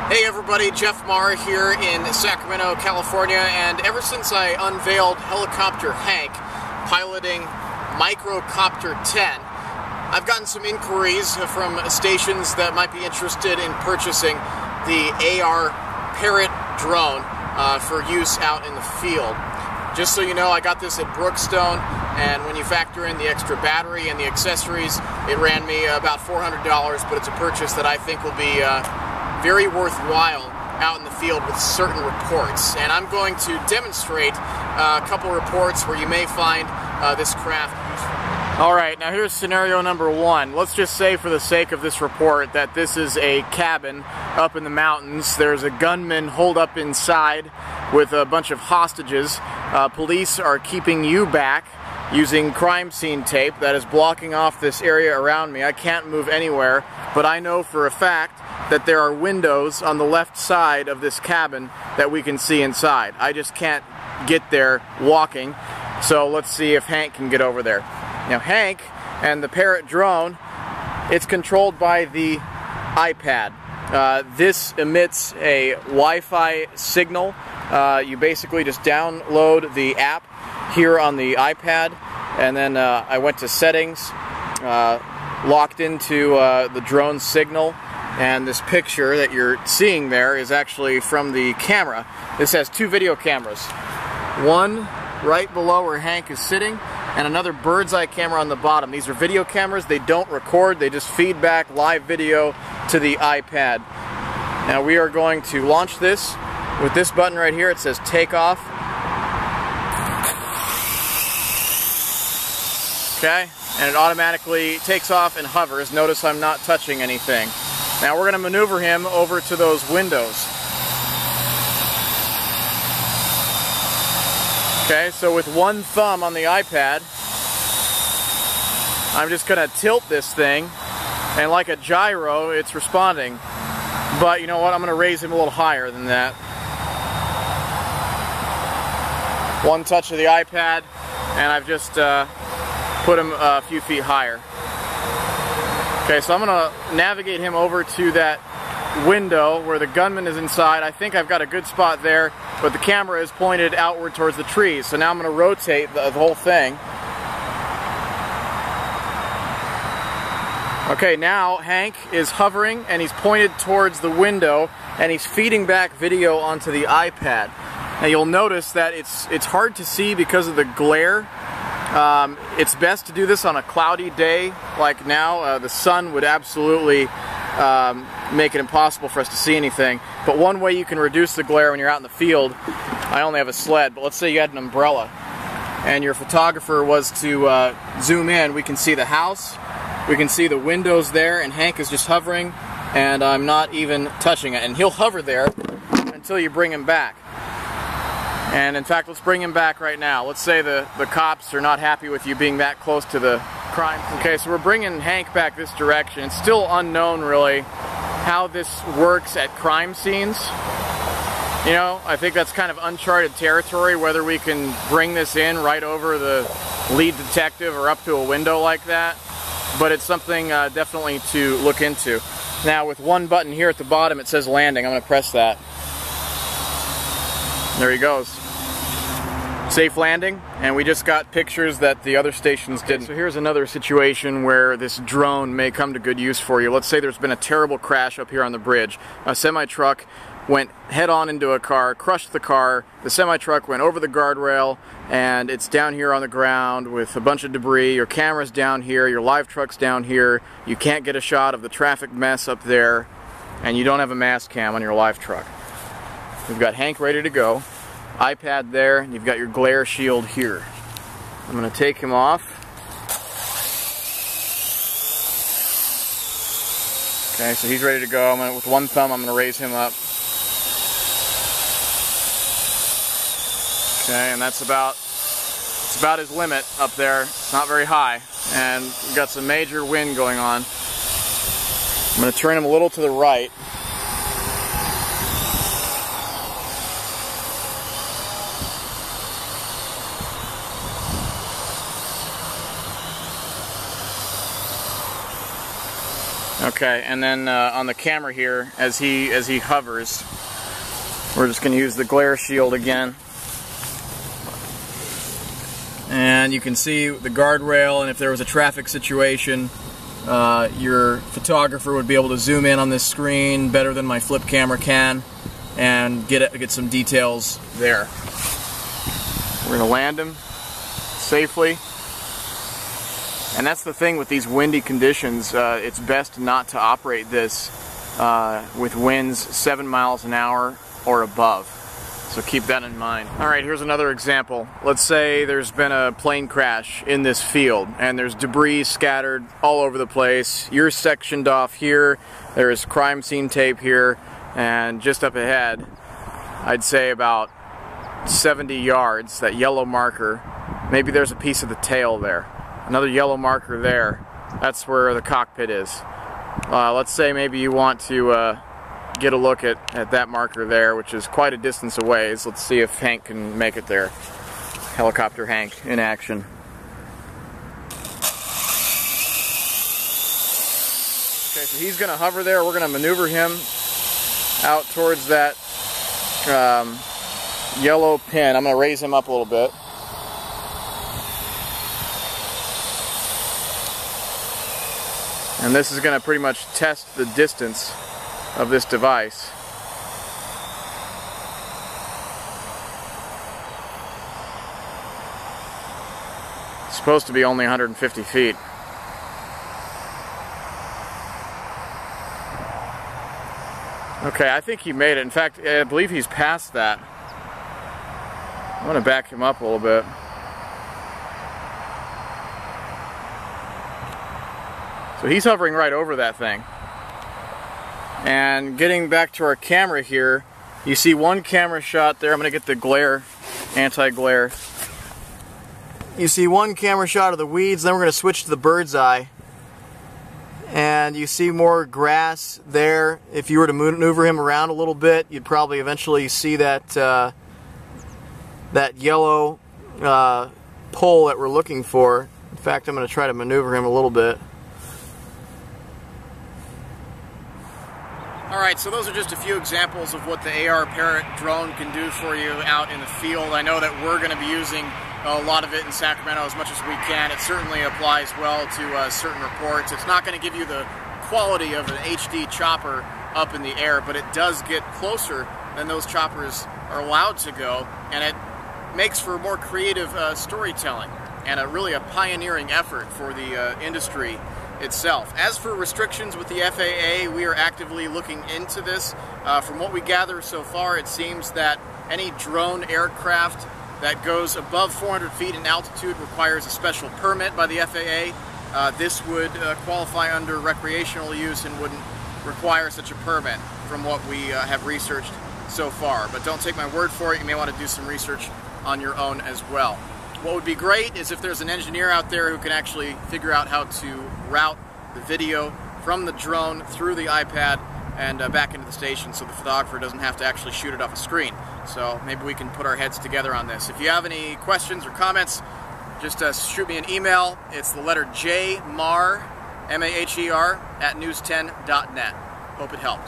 Hey everybody, Jeff Marr here in Sacramento, California, and ever since I unveiled Helicopter Hank piloting Microcopter 10, I've gotten some inquiries from stations that might be interested in purchasing the AR Parrot drone for use out in the field. Just so you know, I got this at Brookstone, and when you factor in the extra battery and the accessories, it ran me about $400, but it's a purchase that I think will be very worthwhile out in the field with certain reports. And I'm going to demonstrate a couple reports where you may find this craft useful. Alright, now here's scenario number one. Let's just say for the sake of this report that this is a cabin up in the mountains. There's a gunman holed up inside with a bunch of hostages. Police are keeping you back using crime scene tape that is blocking off this area around me. I can't move anywhere, but I know for a fact that there are windows on the left side of this cabin that we can see inside. I just can't get there walking, so let's see if Hank can get over there. Now Hank and the Parrot drone, it's controlled by the iPad. This emits a Wi-Fi signal. You basically just download the app here on the iPad, and then I went to settings, locked into the drone signal, and this picture that you're seeing there is actually from the camera. This has two video cameras. One right below where Hank is sitting, and another bird's eye camera on the bottom. These are video cameras. They don't record, they just feed back live video to the iPad. Now we are going to launch this with this button right here. It says take off. Okay, and it automatically takes off and hovers. Notice I'm not touching anything. Now we're going to maneuver him over to those windows. Okay, so with one thumb on the iPad, I'm just going to tilt this thing, and like a gyro, it's responding. But you know what? I'm going to raise him a little higher than that. One touch of the iPad, and I've just put him a few feet higher. Okay, so I'm going to navigate him over to that window where the gunman is inside. I think I've got a good spot there, but the camera is pointed outward towards the trees. So now I'm going to rotate the whole thing. Okay, now Hank is hovering and he's pointed towards the window and he's feeding back video onto the iPad. Now you'll notice that it's hard to see because of the glare. It's best to do this on a cloudy day like now. The sun would absolutely make it impossible for us to see anything. But one way you can reduce the glare when you're out in the field, I only have a sled, but let's say you had an umbrella and your photographer was to zoom in, we can see the house, we can see the windows there, and Hank is just hovering and I'm not even touching it. And he'll hover there until you bring him back. And in fact, let's bring him back right now. Let's say the cops are not happy with you being that close to the crime. Okay, so we're bringing Hank back this direction. It's still unknown, really, how this works at crime scenes. You know, I think that's kind of uncharted territory, whether we can bring this in right over the lead detective or up to a window like that. But it's something definitely to look into. Now, with one button here at the bottom, it says landing. I'm going to press that. There he goes. Safe landing, and we just got pictures that the other stations didn't. So here's another situation where this drone may come to good use for you. Let's say there's been a terrible crash up here on the bridge. A semi-truck went head-on into a car, crushed the car, the semi-truck went over the guardrail, and it's down here on the ground with a bunch of debris. Your camera's down here, your live truck's down here, you can't get a shot of the traffic mess up there, and you don't have a mass cam on your live truck. We've got Hank ready to go, iPad there, and you've got your glare shield here. I'm going to take him off. Okay, so he's ready to go. With one thumb, I'm going to raise him up. Okay, and it's about his limit up there. It's not very high, and we've got some major wind going on. I'm going to turn him a little to the right. Okay, and then on the camera here, as he hovers, we're just going to use the glare shield again. And you can see the guardrail, and if there was a traffic situation, your photographer would be able to zoom in on this screen better than my flip camera can and get some details there. We're going to land him safely. And that's the thing with these windy conditions, it's best not to operate this with winds 7 miles an hour or above. So keep that in mind. Alright, here's another example. Let's say there's been a plane crash in this field and there's debris scattered all over the place. You're sectioned off here, there's crime scene tape here, and just up ahead, I'd say about 70 yards, that yellow marker, maybe there's a piece of the tail there. Another yellow marker there, that's where the cockpit is. Let's say maybe you want to get a look at that marker there, which is quite a distance away. So let's see if Hank can make it there. Helicopter Hank in action. Okay, so he's going to hover there. We're going to maneuver him out towards that yellow pin. I'm going to raise him up a little bit. And this is going to pretty much test the distance of this device. It's supposed to be only 150 feet. Okay, I think he made it. In fact, I believe he's past that. I'm going to back him up a little bit. So he's hovering right over that thing. And getting back to our camera here, you see one camera shot there. I'm going to get the glare, anti-glare. You see one camera shot of the weeds, then we're going to switch to the bird's eye. And you see more grass there. If you were to maneuver him around a little bit, you'd probably eventually see that that yellow pole that we're looking for. In fact, I'm going to try to maneuver him a little bit. Alright, so those are just a few examples of what the AR Parrot drone can do for you out in the field. I know that we're going to be using a lot of it in Sacramento as much as we can. It certainly applies well to certain reports. It's not going to give you the quality of an HD chopper up in the air, but it does get closer than those choppers are allowed to go, and it makes for more creative storytelling and really a pioneering effort for the industry itself. As for restrictions with the FAA, we are actively looking into this. From what we gather so far, it seems that any drone aircraft that goes above 400 feet in altitude requires a special permit by the FAA. This would qualify under recreational use and wouldn't require such a permit from what we have researched so far. But don't take my word for it, you may want to do some research on your own as well. What would be great is if there's an engineer out there who can actually figure out how to route the video from the drone through the iPad and back into the station so the photographer doesn't have to actually shoot it off a screen. So maybe we can put our heads together on this. If you have any questions or comments, just shoot me an email. It's the letter J, Maher, M-A-H-E-R, @news10.net. Hope it helped.